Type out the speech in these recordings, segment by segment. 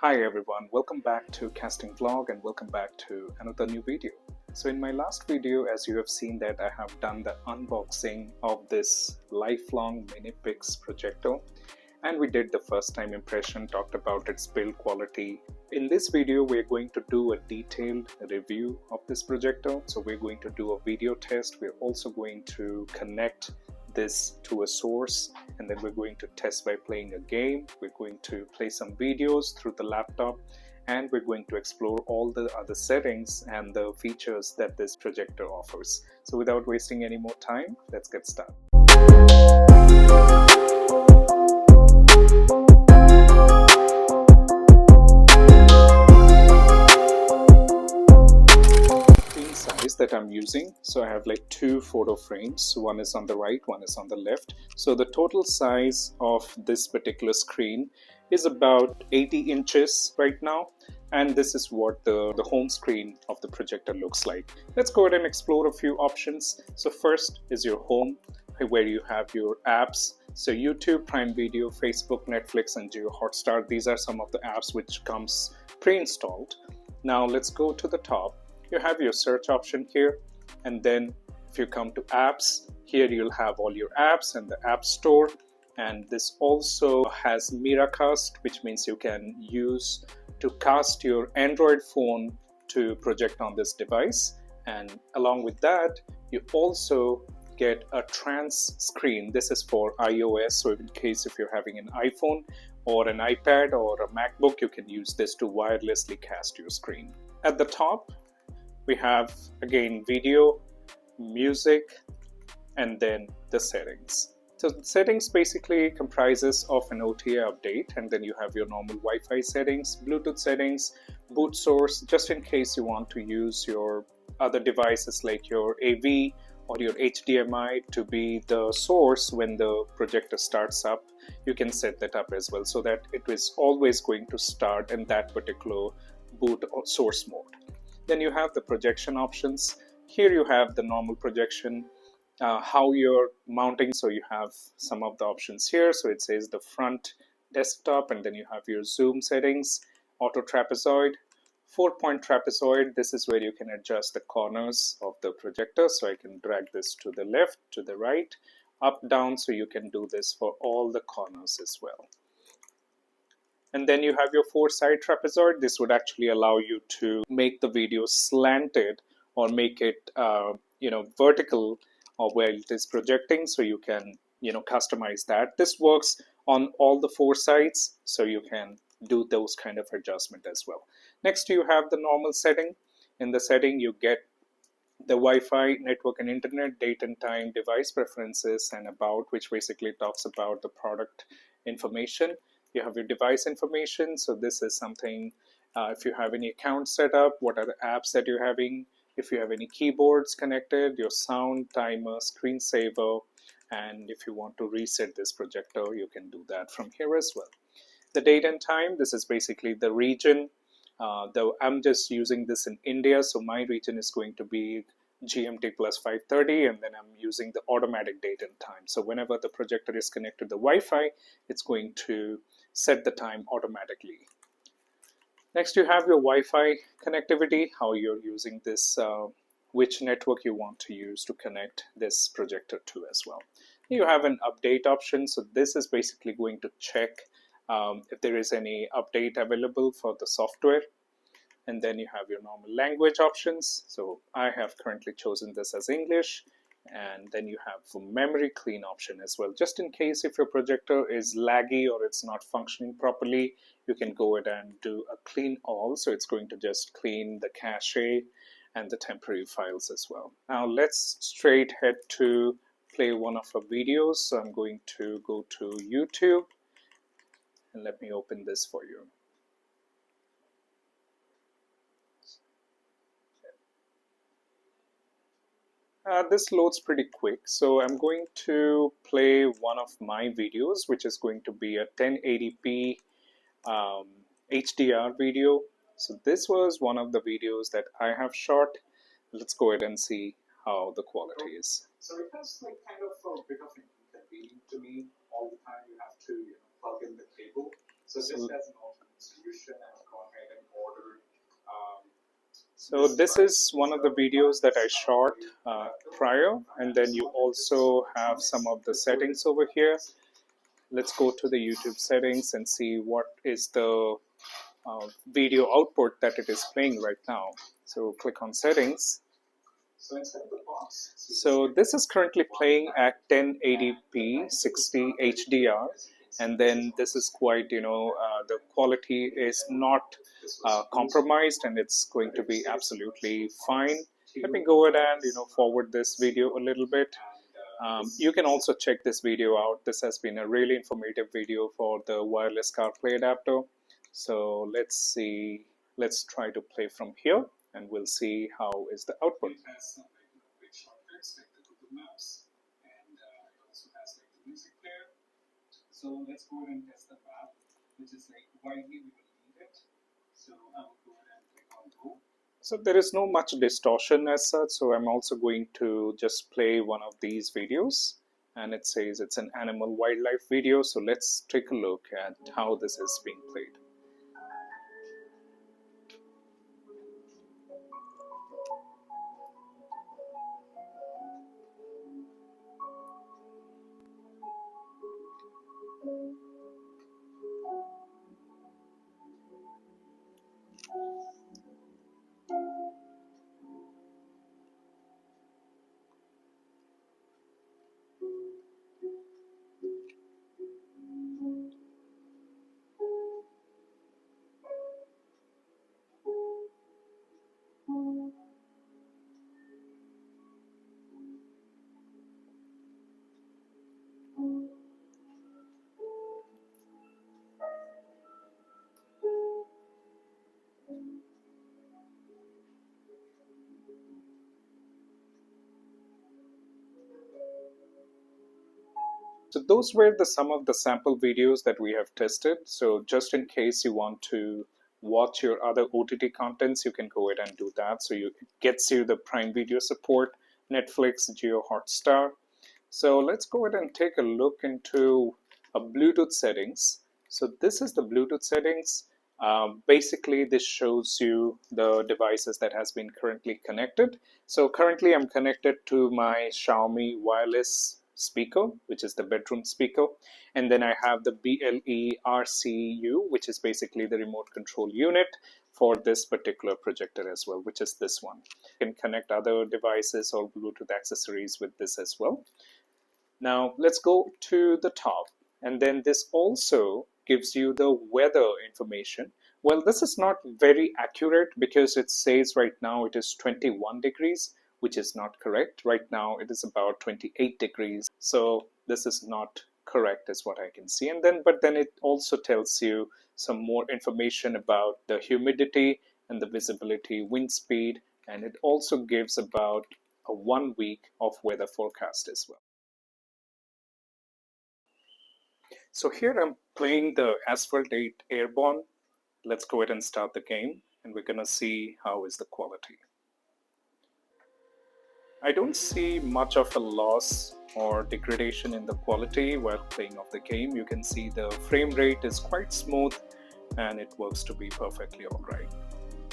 Hi everyone, welcome back to Casting Vlog and welcome back to another new video. So in my last video, as you have seen that I have done the unboxing of this Lifelong Minipix Projector, and we did the first time impression, talked about its build quality. In this video, we're going to do a detailed review of this projector. So we're going to do a video test. We're also going to connect this to a source, and then we're going to test by playing a game. We're going to play some videos through the laptop, and we're going to explore all the other settings and the features that this projector offers. So without wasting any more time, let's get started. That I'm using, so I have like two photo frames. One is on the right, one is on the left. So the total size of this particular screen is about 80 inches right now, and this is what the home screen of the projector looks like. Let's go ahead and explore a few options. So first is your home, where you have your apps. So YouTube, Prime Video, Facebook, Netflix, and Geo Hotstar. These are some of the apps which comes pre-installed. Now let's go to the top. You have your search option here, and then if you come to apps, here you'll have all your apps and the app store. And this also has Miracast, which means you can use to cast your Android phone to project on this device. And along with that, you also get a trans screen. This is for iOS, so in case if you're having an iPhone or an iPad or a MacBook, you can use this to wirelessly cast your screen. At the top, we have again video, music, and then the settings. So settings basically comprises of an OTA update, and then you have your normal Wi-Fi settings, Bluetooth settings, boot source, just in case you want to use your other devices like your AV or your HDMI to be the source when the projector starts up. You can set that up as well, so that it is always going to start in that particular boot or source mode. Then you have the projection options. Here you have the normal projection, how you're mounting. So you have some of the options here. So it says the front desktop, and then you have your zoom settings, auto trapezoid, 4-point trapezoid. This is where you can adjust the corners of the projector. So I can drag this to the left, to the right, up, down. So you can do this for all the corners as well. And then you have your 4-side trapezoid. This would actually allow you to make the video slanted or make it vertical or where it is projecting, so you can customize that. This works on all the 4 sides, so you can do those kind of adjustment as well. Next, you have the normal setting. In the setting, you get the Wi-Fi, network and internet, date and time, device preferences, and about, which basically talks about the product information. You have your device information, so this is something, if you have any account set up, what are the apps that you're having, if you have any keyboards connected, your sound, timer, screensaver, and if you want to reset this projector, you can do that from here as well. The date and time, this is basically the region, though I'm just using this in India, so my region is going to be GMT plus 5:30, and then I'm using the automatic date and time. So whenever the projector is connected to the Wi-Fi, it's going to set the time automatically. Next, you have your Wi-Fi connectivity, how you're using this, which network you want to use to connect this projector to as well. You have an update option, so this is basically going to check if there is any update available for the software. And then you have your normal language options. So I have currently chosen this as English. And then you have the memory clean option as well. Just in case if your projector is laggy or it's not functioning properly, you can go ahead and do a clean all. So it's going to just clean the cache and the temporary files as well. Now let's straight head to play one of our videos. So I'm going to go to YouTube, and let me open this for you. This loads pretty quick, so I'm going to play one of my videos, which is going to be a 1080p HDR video. So this was one of the videos that I have shot. Let's go ahead and see how the quality is. So it has like kind of a bit of inconvenience to me. All the time you have to plug in the cable. So just as an alternate solution, So this is one of the videos that I shot prior, and then you also have some of the settings over here. Let's go to the YouTube settings and see what is the video output that it is playing right now. So click on settings. So this is currently playing at 1080p 60 HDR, and then this is quite, the quality is not compromised, and it's going to be absolutely fine. Let me go ahead and forward this video a little bit. You can also check this video out. This has been a really informative video for the wireless CarPlay adapter. So let's see. Let's try to play from here, and we'll see how is the output. So let's go ahead and test the map, which is like widely we will need it. So I will go ahead and click on go. So there is no much distortion as such, so I'm also going to just play one of these videos, and it says it's an animal wildlife video. So let's take a look at how this is being played. So those were some of the sample videos that we have tested. So just in case you want to watch your other OTT contents, you can go ahead and do that. So it gets you the Prime Video support, Netflix, Geo Hotstar. So let's go ahead and take a look into a Bluetooth settings. So this is the Bluetooth settings. Basically, this shows you the devices that has been currently connected. So currently I'm connected to my Xiaomi wireless speaker, which is the bedroom speaker. And then I have the BLE RCU, which is basically the remote control unit for this particular projector as well, which is this one. You can connect other devices or Bluetooth accessories with this as well. Now let's go to the top, and then this also gives you the weather information. Well, this is not very accurate because it says right now it is 21 degrees, which is not correct. Right now it is about 28 degrees. So this is not correct is what I can see. And then, but then it also tells you some more information about the humidity and the visibility, wind speed, and it also gives about a 1 week of weather forecast as well. So here I'm playing the Asphalt 8 Airborne. Let's go ahead and start the game, and we're gonna see how is the quality. I don't see much of a loss or degradation in the quality while playing of the game. You can see the frame rate is quite smooth and it works to be perfectly alright.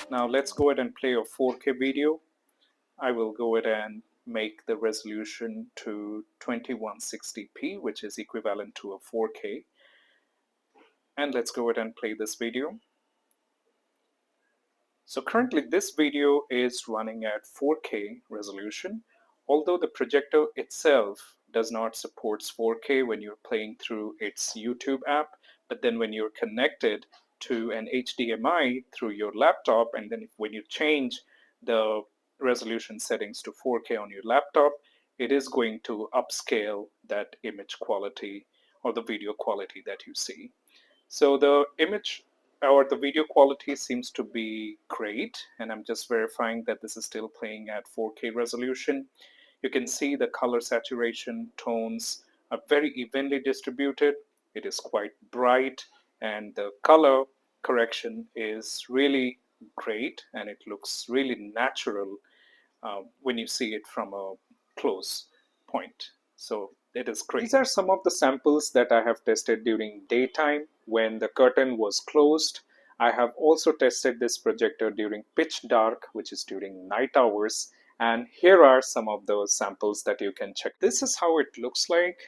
Now let's go ahead and play a 4K video. I will go ahead and make the resolution to 2160p, which is equivalent to a 4K. And let's go ahead and play this video. So currently this video is running at 4K resolution, although the projector itself does not support 4K when you're playing through its YouTube app, but then when you're connected to an HDMI through your laptop, and then when you change the resolution settings to 4K on your laptop, it is going to upscale that image quality or the video quality that you see. So the image or the video quality seems to be great, and I'm just verifying that this is still playing at 4K resolution. You can see the color saturation tones are very evenly distributed. It is quite bright, and the color correction is really great, and it looks really natural when you see it from a close point. So it is great. These are some of the samples that I have tested during daytime when the curtain was closed. I have also tested this projector during pitch dark, which is during night hours, and here are some of those samples that you can check. This is how it looks like,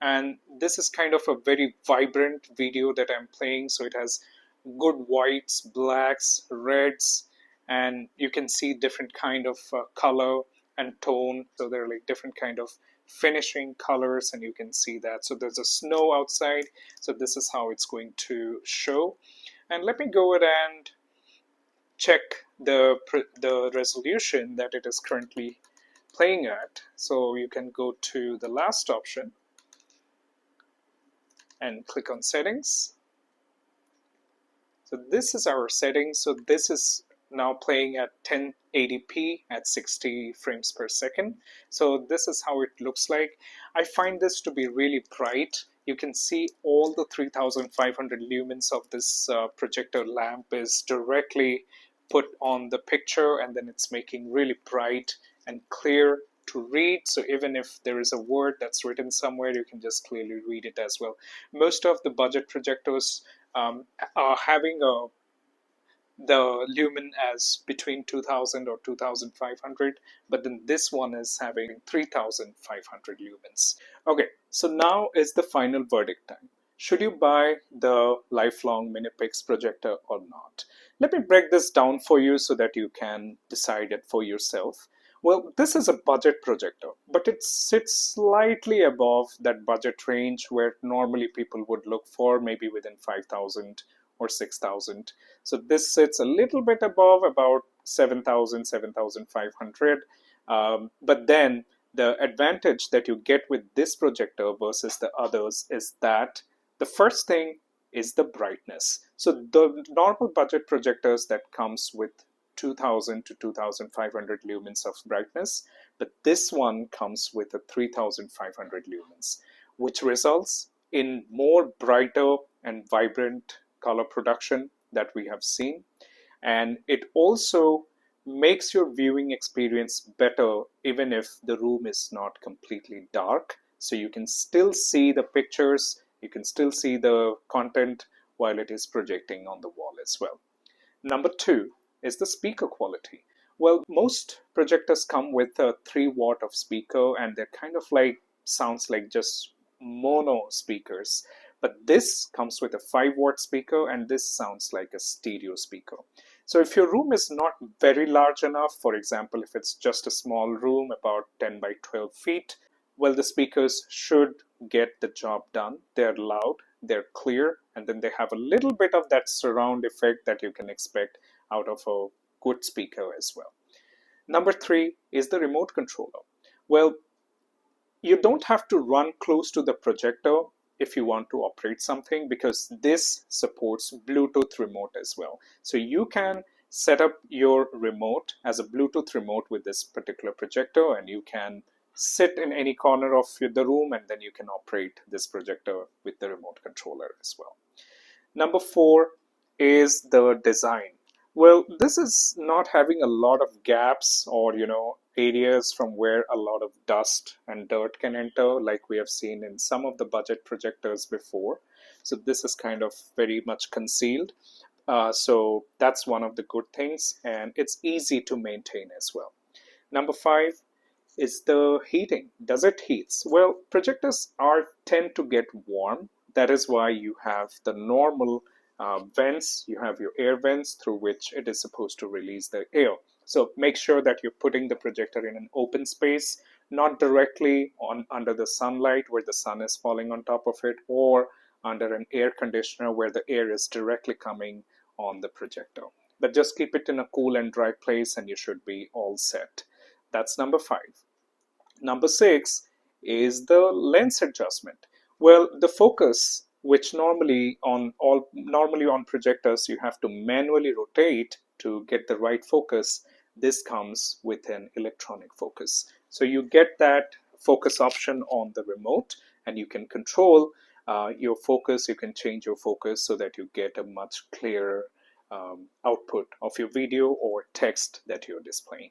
and this is kind of a very vibrant video that I'm playing, so it has good whites, blacks, reds, and you can see different kind of color and tone. So there are like different kind of finishing colors, and you can see that. So there's a snow outside, so this is how it's going to show. And let me go ahead and check the resolution that it is currently playing at. So you can go to the last option and click on settings. So this is our settings. So this is now playing at 1080p at 60 frames per second. So this is how it looks like. I find this to be really bright. You can see all the 3500 lumens of this projector lamp is directly put on the picture, and then it's making really bright and clear to read. So even if there is a word that's written somewhere, you can just clearly read it as well. Most of the budget projectors are having the lumen as between 2000 or 2500, but then this one is having 3500 lumens. Okay, so now is the final verdict time. Should you buy the Lifelong Minipix projector or not? Let me break this down for you so that you can decide it for yourself. Well, this is a budget projector, but it sits slightly above that budget range where normally people would look for, maybe within 5000 or 6000. So this sits a little bit above, about 7000, 7500. But then the advantage that you get with this projector versus the others is that the first thing is the brightness. So the normal budget projectors that comes with 2000 to 2500 lumens of brightness, but this one comes with a 3500 lumens, which results in more brighter and vibrant color production that we have seen. And it also makes your viewing experience better even if the room is not completely dark. So you can still see the pictures, you can still see the content while it is projecting on the wall as well. Number two is the speaker quality. Well, most projectors come with a 3 watt of speaker, and they're kind of like sounds like just mono speakers. But this comes with a 5 watt speaker, and this sounds like a stereo speaker. So if your room is not very large enough, for example, if it's just a small room about 10 by 12 feet, well, the speakers should get the job done. They're loud, they're clear, and then they have a little bit of that surround effect that you can expect out of a good speaker as well. Number three is the remote controller. Well, you don't have to run close to the projector if you want to operate something, because this supports Bluetooth remote as well. So you can set up your remote as a Bluetooth remote with this particular projector, and you can sit in any corner of the room, and then you can operate this projector with the remote controller as well. Number four is the design. Well, this is not having a lot of gaps or areas from where a lot of dust and dirt can enter, like we have seen in some of the budget projectors before. So this is kind of very much concealed. So that's one of the good things, and it's easy to maintain as well. Number five is the heating. Does it heat? Well, projectors tend to get warm. That is why you have the normal vents. You have your air vents through which it is supposed to release the air. So make sure that you're putting the projector in an open space, not directly under the sunlight where the sun is falling on top of it, or under an air conditioner where the air is directly coming on the projector. But just keep it in a cool and dry place and you should be all set. That's number five. Number six is the lens adjustment. Well, the focus, which normally on projectors you have to manually rotate to get the right focus, this comes with an electronic focus. So you get that focus option on the remote, and you can control your focus. You can change your focus so that you get a much clearer output of your video or text that you're displaying.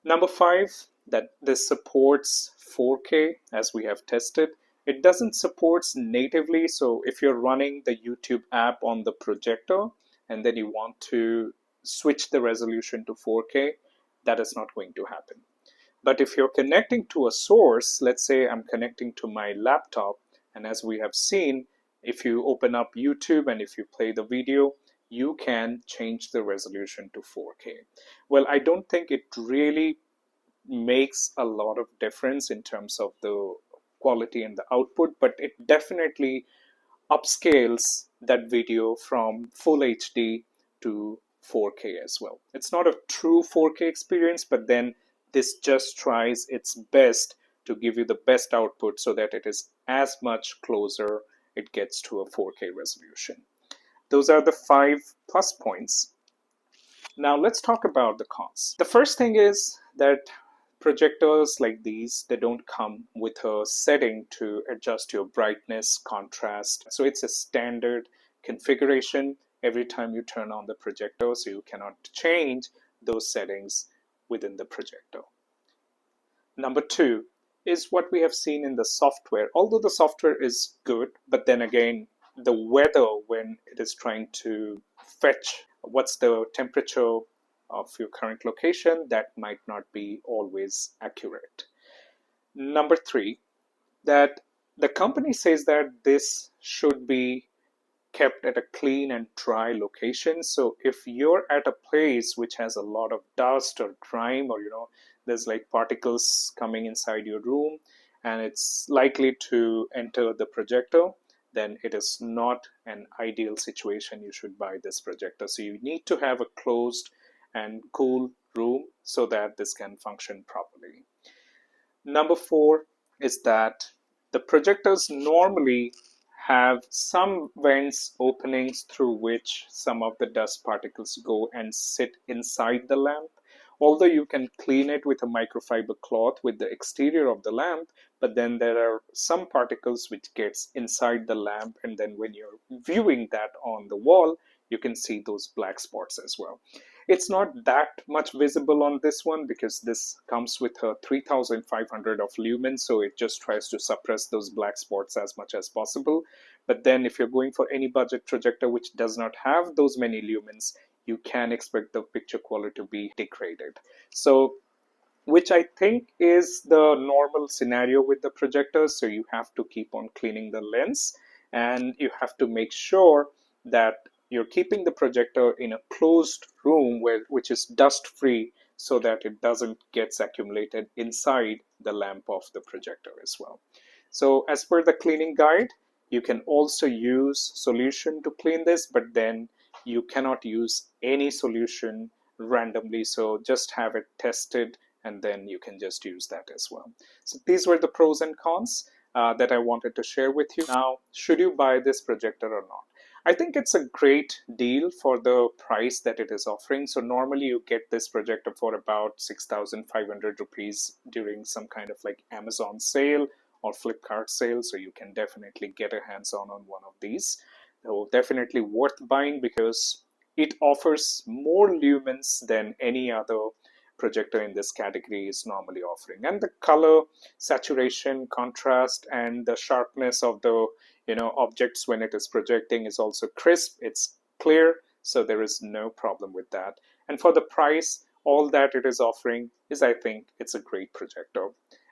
Number five, that this supports 4K as we have tested. It doesn't support natively, so if you're running the YouTube app on the projector and then you want to switch the resolution to 4K, that is not going to happen. But if you're connecting to a source, let's say I'm connecting to my laptop, and as we have seen, if you open up YouTube and if you play the video, you can change the resolution to 4K. Well, I don't think it really makes a lot of difference in terms of the quality and the output, but it definitely upscales that video from full HD to 4K as well. It's not a true 4K experience, but then this just tries its best to give you the best output so that it is as much closer it gets to a 4K resolution. Those are the 5 plus points. Now let's talk about the cons. The first thing is that projectors like these, they don't come with a setting to adjust your brightness, contrast. So it's a standard configuration every time you turn on the projector, so you cannot change those settings within the projector. Number 2 is what we have seen in the software. Although the software is good, but then again, the weather when it is trying to fetch what's the temperature of your current location, that might not be always accurate. Number 3, that the company says that this should be kept at a clean and dry location. So if you're at a place which has a lot of dust or grime, or there's like particles coming inside your room and it's likely to enter the projector, then it is not an ideal situation. You should buy this projector. So you need to have a closed and cool room so that this can function properly. Number 4 is that the projectors normally have some vents openings through which some of the dust particles go and sit inside the lamp. Although you can clean it with a microfiber cloth with the exterior of the lamp, but then there are some particles which gets inside the lamp, and then when you're viewing that on the wall, you can see those black spots as well. It's not that much visible on this one because this comes with a 3500 of lumen, so it just tries to suppress those black spots as much as possible. But then if you're going for any budget projector which does not have those many lumens, you can expect the picture quality to be degraded. So, which I think is the normal scenario with the projectors. So you have to keep on cleaning the lens, and you have to make sure that you're keeping the projector in a closed room which is dust free, so that it doesn't get accumulated inside the lamp of the projector as well. So as per the cleaning guide, you can also use solution to clean this, but then you cannot use any solution randomly. So just have it tested and then you can just use that as well. So these were the pros and cons that I wanted to share with you. Now, should you buy this projector or not? I think it's a great deal for the price that it is offering. So normally you get this projector for about 6,500 rupees during some kind of like Amazon sale or Flipkart sale. So you can definitely get a hands-on on one of these. So definitely worth buying because it offers more lumens than any other projector in this category is normally offering. And the color, saturation, contrast, and the sharpness of the objects when it is projecting is also crisp. It's clear, so there is no problem with that. And for the price, all that it is offering is, I think, it's a great projector.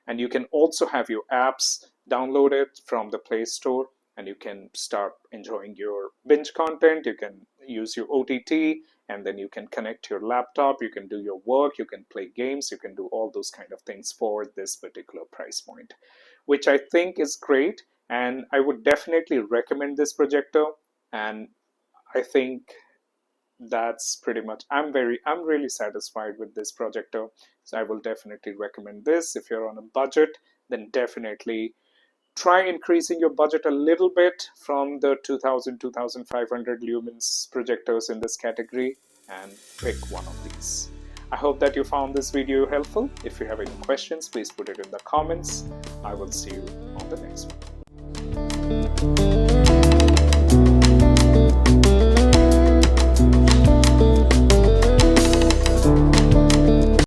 And you can also have your apps downloaded from the Play Store, and you can start enjoying your binge content. You can use your OTT, and then you can connect your laptop, you can do your work, you can play games, you can do all those kind of things for this particular price point, which I think is great. And I would definitely recommend this projector. And I think that's pretty much, I'm really satisfied with this projector. So I will definitely recommend this. If you're on a budget, then definitely try increasing your budget a little bit from the 2,500 lumens projectors in this category and pick one of these. I hope that you found this video helpful. If you have any questions, please put it in the comments. I will see you on the next one.